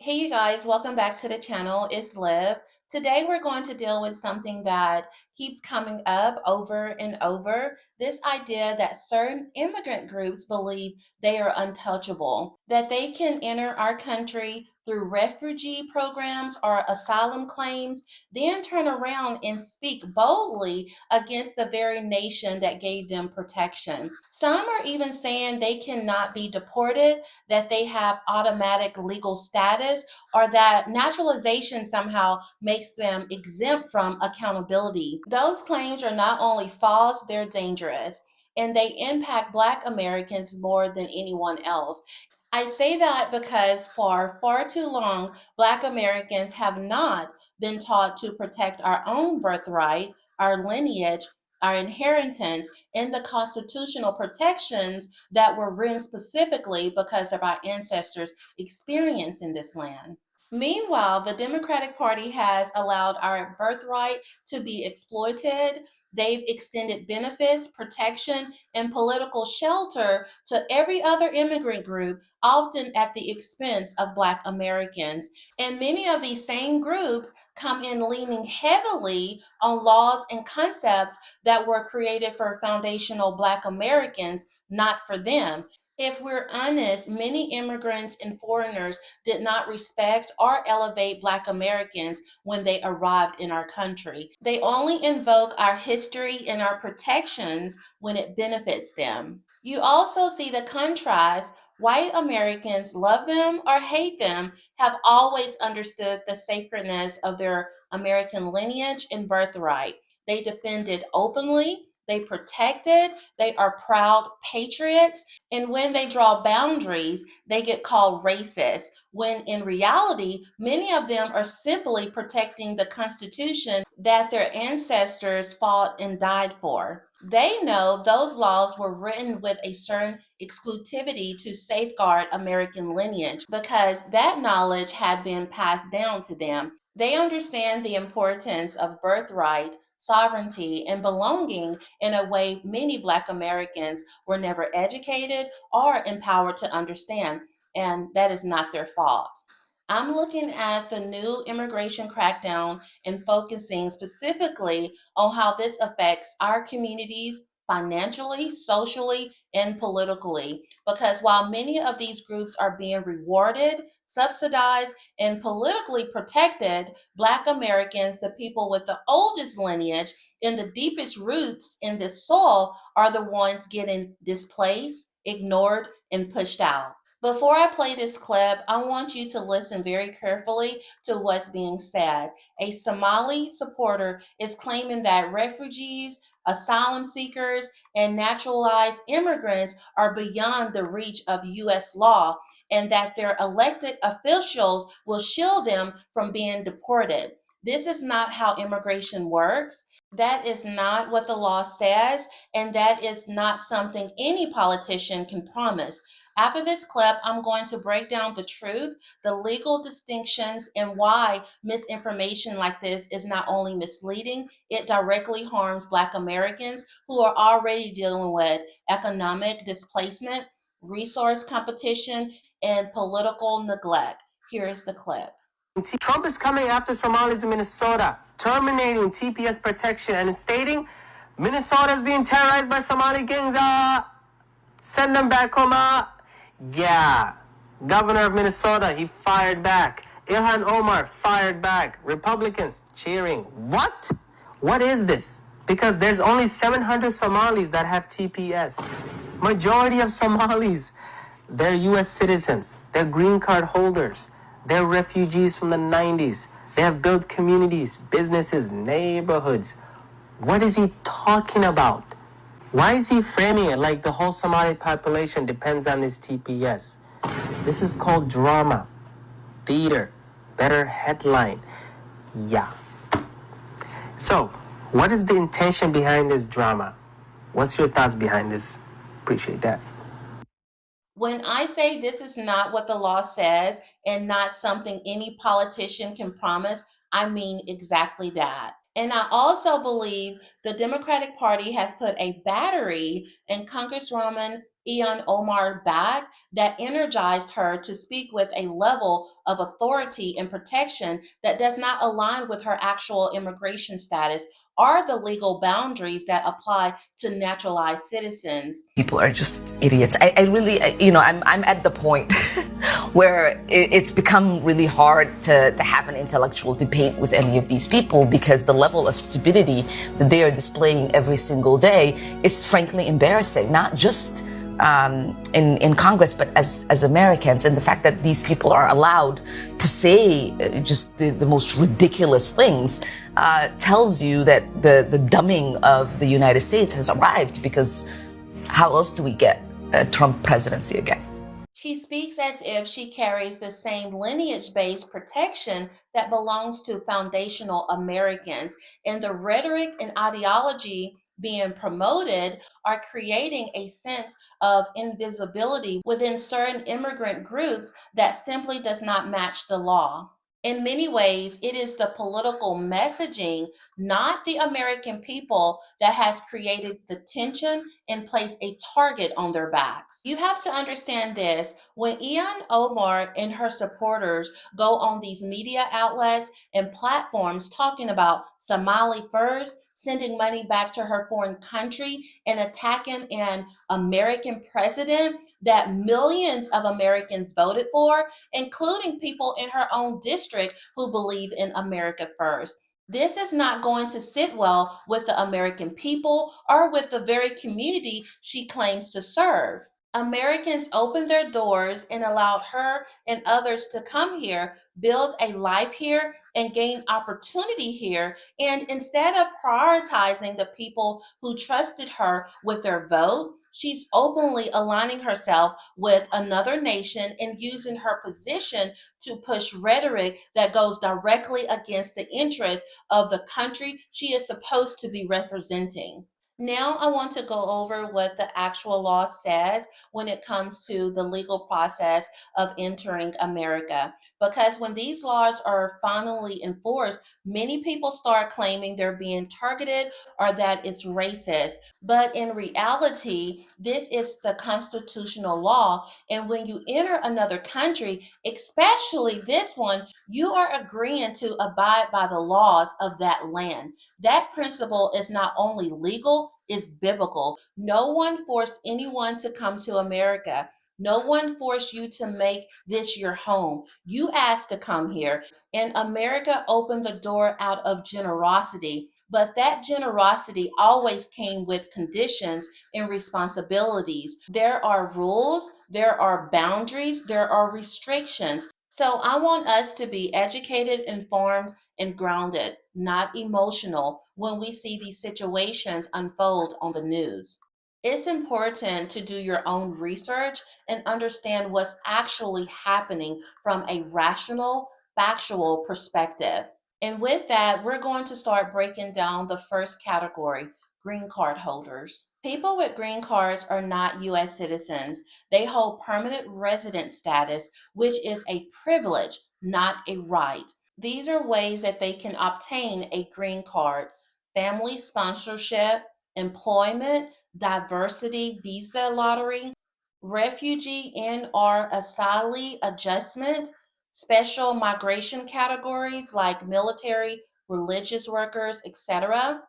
Hey you guys, welcome back to the channel. It's Liv. Today we're going to deal with something that keeps coming up over and over. This idea that certain immigrant groups believe they are untouchable, that they can enter our country through refugee programs or asylum claims, then turn around and speak boldly against the very nation that gave them protection. Some are even saying they cannot be deported, that they have automatic legal status, or that naturalization somehow makes them exempt from accountability. Those claims are not only false, they're dangerous, and they impact Black Americans more than anyone else. I say that because for far too long, Black Americans have not been taught to protect our own birthright, our lineage, our inheritance, and the constitutional protections that were written specifically because of our ancestors' experience in this land. Meanwhile, the Democratic Party has allowed our birthright to be exploited. They've extended benefits, protection, and political shelter to every other immigrant group, often at the expense of Black Americans. And many of these same groups come in leaning heavily on laws and concepts that were created for foundational Black Americans, not for them. If we're honest, many immigrants and foreigners did not respect or elevate Black Americans when they arrived in our country. They only invoke our history and our protections when it benefits them. You also see the contrast. White Americans, love them or hate them, have always understood the sacredness of their American lineage and birthright. They defend it openly, they protect it, they are proud patriots, and when they draw boundaries, they get called racist, when in reality, many of them are simply protecting the Constitution that their ancestors fought and died for. They know those laws were written with a certain exclusivity to safeguard American lineage because that knowledge had been passed down to them. They understand the importance of birthright, sovereignty, and belonging in a way many Black Americans were never educated or empowered to understand, and that is not their fault. I'm looking at the new immigration crackdown and focusing specifically on how this affects our communities financially, socially, and politically. Because while many of these groups are being rewarded, subsidized, and politically protected, Black Americans, the people with the oldest lineage and the deepest roots in this soil, are the ones getting displaced, ignored, and pushed out. Before I play this clip, I want you to listen very carefully to what's being said. A Somali supporter is claiming that refugees, asylum seekers, and naturalized immigrants are beyond the reach of U.S. law and that their elected officials will shield them from being deported. This is not how immigration works. That is not what the law says, and that is not something any politician can promise. After this clip, I'm going to break down the truth, the legal distinctions, and why misinformation like this is not only misleading, it directly harms Black Americans who are already dealing with economic displacement, resource competition, and political neglect. Here's the clip. Trump is coming after Somalis in Minnesota, terminating TPS protection and stating Minnesota is being terrorized by Somali gangs. Send them back home. Yeah. Governor of Minnesota, he fired back. Ilhan Omar fired back. Republicans cheering. What? What is this? Because there's only 700 Somalis that have TPS. Majority of Somalis, they're U.S. citizens. They're green card holders. They're refugees from the 90s. They have built communities, businesses, neighborhoods. What is he talking about? Why is he framing it like the whole Somali population depends on this TPS? This is called drama, theater, better headline. Yeah. So, what is the intention behind this drama? What's your thoughts behind this? Appreciate that. When I say this is not what the law says and not something any politician can promise, I mean exactly that. And I also believe the Democratic Party has put a battery in Congresswoman Ian Omar back that energized her to speak with a level of authority and protection that does not align with her actual immigration status or the legal boundaries that apply to naturalized citizens. People are just idiots. I really, I'm at the point where it's become really hard to have an intellectual debate with any of these people because the level of stupidity that they are displaying every single day is frankly embarrassing, not just in Congress, but as Americans. And the fact that these people are allowed to say just the most ridiculous things tells you that the dumbing of the United States has arrived, because how else do we get a Trump presidency again? She speaks as if she carries the same lineage based protection that belongs to foundational Americans, and the rhetoric and ideology being promoted are creating a sense of invisibility within certain immigrant groups that simply does not match the law. In many ways, it is the political messaging, not the American people, that has created the tension and placed a target on their backs. You have to understand this. When Ian Omar and her supporters go on these media outlets and platforms talking about Somali first, sending money back to her foreign country, and attacking an American president that millions of Americans voted for, including people in her own district who believe in America first. This is not going to sit well with the American people or with the very community she claims to serve. Americans opened their doors and allowed her and others to come here, build a life here, and gain opportunity here. And instead of prioritizing the people who trusted her with their vote, she's openly aligning herself with another nation and using her position to push rhetoric that goes directly against the interests of the country she is supposed to be representing. Now, I want to go over what the actual law says when it comes to the legal process of entering America. Because when these laws are finally enforced, many people start claiming they're being targeted or that it's racist. But in reality, this is the constitutional law. And when you enter another country, especially this one, you are agreeing to abide by the laws of that land. That principle is not only legal, it's biblical. No one forced anyone to come to America. No one forced you to make this your home. You asked to come here, and America opened the door out of generosity. But that generosity always came with conditions and responsibilities. There are rules, there are boundaries, there are restrictions. So I want us to be educated, informed, and grounded, not emotional, when we see these situations unfold on the news. It's important to do your own research and understand what's actually happening from a rational, factual perspective. And with that, we're going to start breaking down the first category: green card holders. People with green cards are not US citizens. They hold permanent resident status, which is a privilege, not a right. These are ways that they can obtain a green card: family sponsorship, employment, diversity visa lottery, refugee and or asylee adjustment, special migration categories like military, religious workers, etc.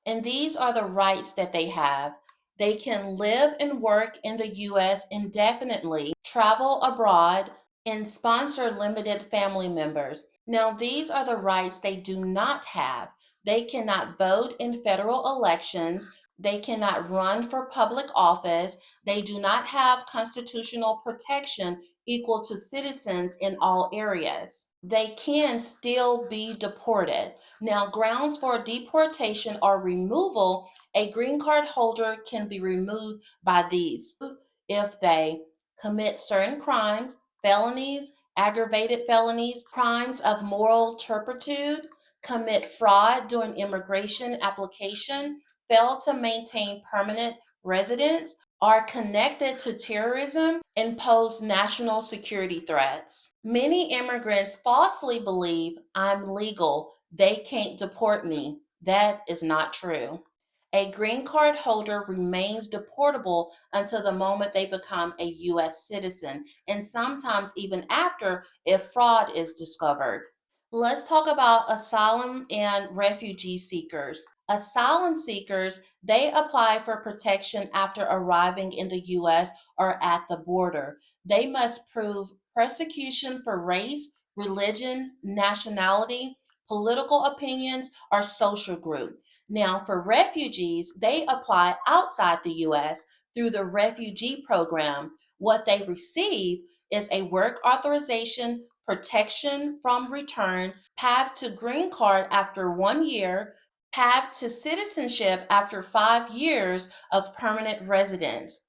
And these are the rights that they have. They can live and work in the US indefinitely, travel abroad, and sponsor limited family members. Now, these are the rights they do not have. They cannot vote in federal elections. They cannot run for public office. They do not have constitutional protection equal to citizens in all areas. They can still be deported. Now, grounds for deportation or removal: a green card holder can be removed by these if they commit certain crimes, felonies, aggravated felonies, crimes of moral turpitude, commit fraud during immigration application, fail to maintain permanent residence, are connected to terrorism, and pose national security threats. Many immigrants falsely believe, I'm legal, they can't deport me. That is not true. A green card holder remains deportable until the moment they become a U.S. citizen, and sometimes even after if fraud is discovered. Let's talk about asylum and refugee seekers. Asylum seekers, they apply for protection after arriving in the US or at the border. They must prove persecution for race, religion, nationality, political opinions, or social group. Now, for refugees, they apply outside the US through the refugee program. What they receive is a work authorization, protection from return, path to green card after 1 year, path to citizenship after 5 years of permanent residence.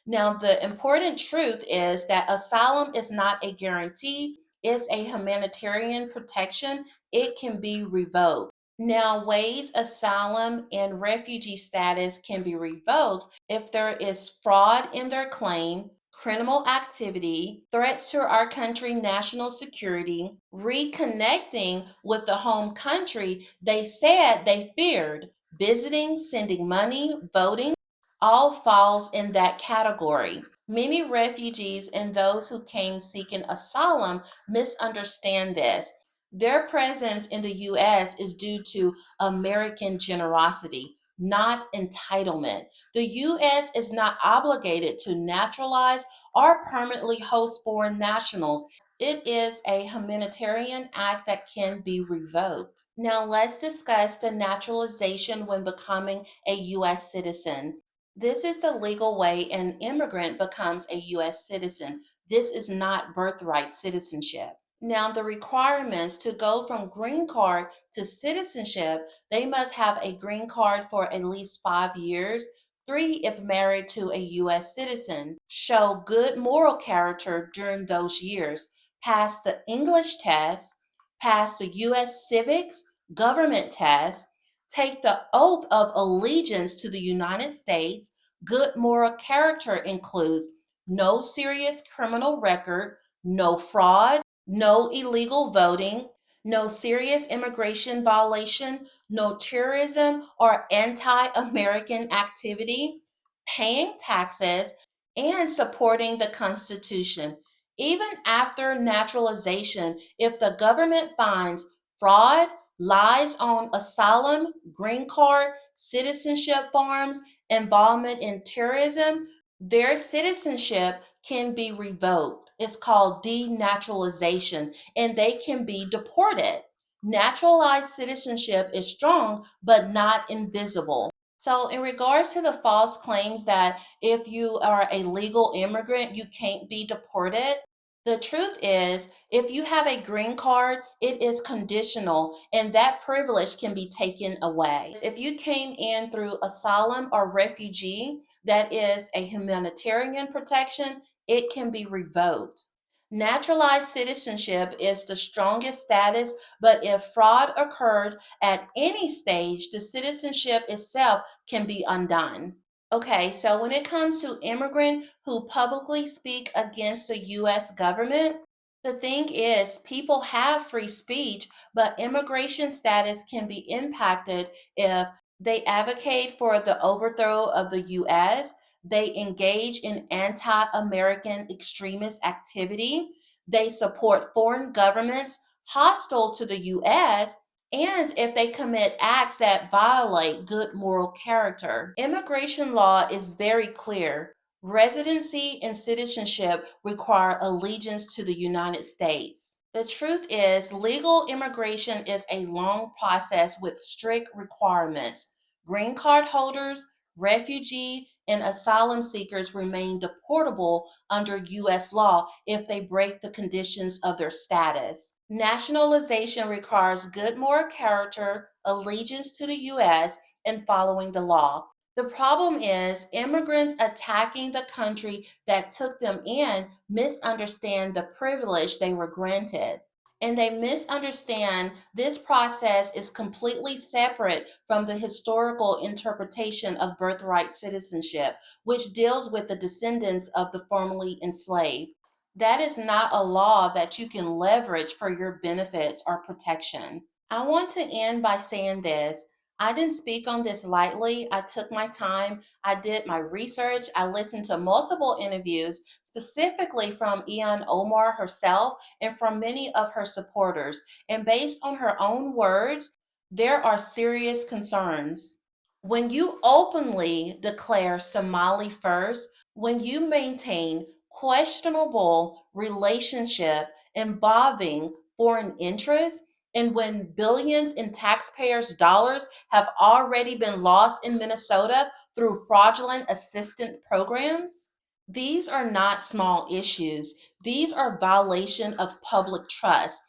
Now, the important truth is that asylum is not a guarantee, it's a humanitarian protection. It can be revoked. Now, ways asylum and refugee status can be revoked if there is fraud in their claim, criminal activity, threats to our country national security, reconnecting with the home country they said they feared, visiting, sending money, voting, all falls in that category. Many refugees and those who came seeking asylum misunderstand this. Their presence in the US is due to American generosity, not entitlement. The US is not obligated to naturalize or permanently host foreign nationals. It is a humanitarian act that can be revoked. Now, let's discuss the naturalization when becoming a US citizen. This is the legal way an immigrant becomes a US citizen. This is not birthright citizenship. Now, the requirements to go from green card to citizenship, they must have a green card for at least 5 years, 3 if married to a U.S. citizen, show good moral character during those years, pass the English test, pass the U.S. civics, government test, take the oath of allegiance to the United States. Good moral character includes no serious criminal record, no fraud, no illegal voting, no serious immigration violation, no terrorism or anti American activity, paying taxes, and supporting the Constitution. Even after naturalization, if the government finds fraud, lies on asylum, green card, citizenship forms, involvement in terrorism, their citizenship can be revoked. It's called denaturalization, and they can be deported. Naturalized citizenship is strong, but not invisible. So, in regards to the false claims that if you are a legal immigrant, you can't be deported, the truth is, if you have a green card, it is conditional and that privilege can be taken away. If you came in through asylum or refugee, that is a humanitarian protection, it can be revoked. Naturalized citizenship is the strongest status, but if fraud occurred at any stage, the citizenship itself can be undone. Okay, so when it comes to immigrants who publicly speak against the US government, the thing is, people have free speech, but immigration status can be impacted if they advocate for the overthrow of the US, they engage in anti American extremist activity, they support foreign governments hostile to the US, and if they commit acts that violate good moral character. Immigration law is very clear. Residency and citizenship require allegiance to the United States. The truth is, legal immigration is a long process with strict requirements. Green card holders, refugee, and asylum seekers remain deportable under U.S. law if they break the conditions of their status. Nationalization requires good moral character, allegiance to the U.S., and following the law. The problem is immigrants attacking the country that took them in misunderstand the privilege they were granted. And they misunderstand this process is completely separate from the historical interpretation of birthright citizenship, which deals with the descendants of the formerly enslaved. That is not a law that you can leverage for your benefits or protection. I want to end by saying this. I didn't speak on this lightly. I took my time. I did my research. I listened to multiple interviews, specifically from Ian Omar herself and from many of her supporters. And based on her own words, there are serious concerns. When you openly declare Somali first, when you maintain questionable relationship involving foreign interests, and when billions in taxpayers' dollars have already been lost in Minnesota through fraudulent assistance programs, these are not small issues. These are violation of public trust.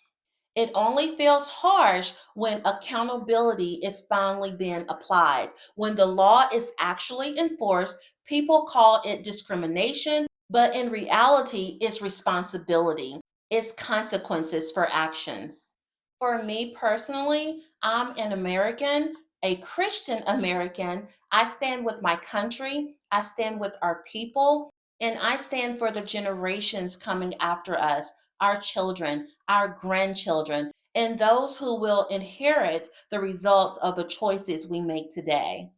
It only feels harsh when accountability is finally being applied. When the law is actually enforced, people call it discrimination, but in reality, it's responsibility, it's consequences for actions. For me personally, I'm an American, a Christian American. I stand with my country, I stand with our people, and I stand for the generations coming after us, our children, our grandchildren, and those who will inherit the results of the choices we make today.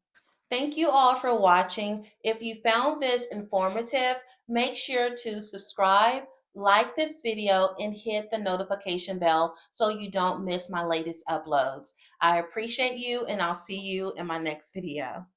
Thank you all for watching. If you found this informative, make sure to subscribe, like this video, and hit the notification bell so you don't miss my latest uploads. I appreciate you, and I'll see you in my next video.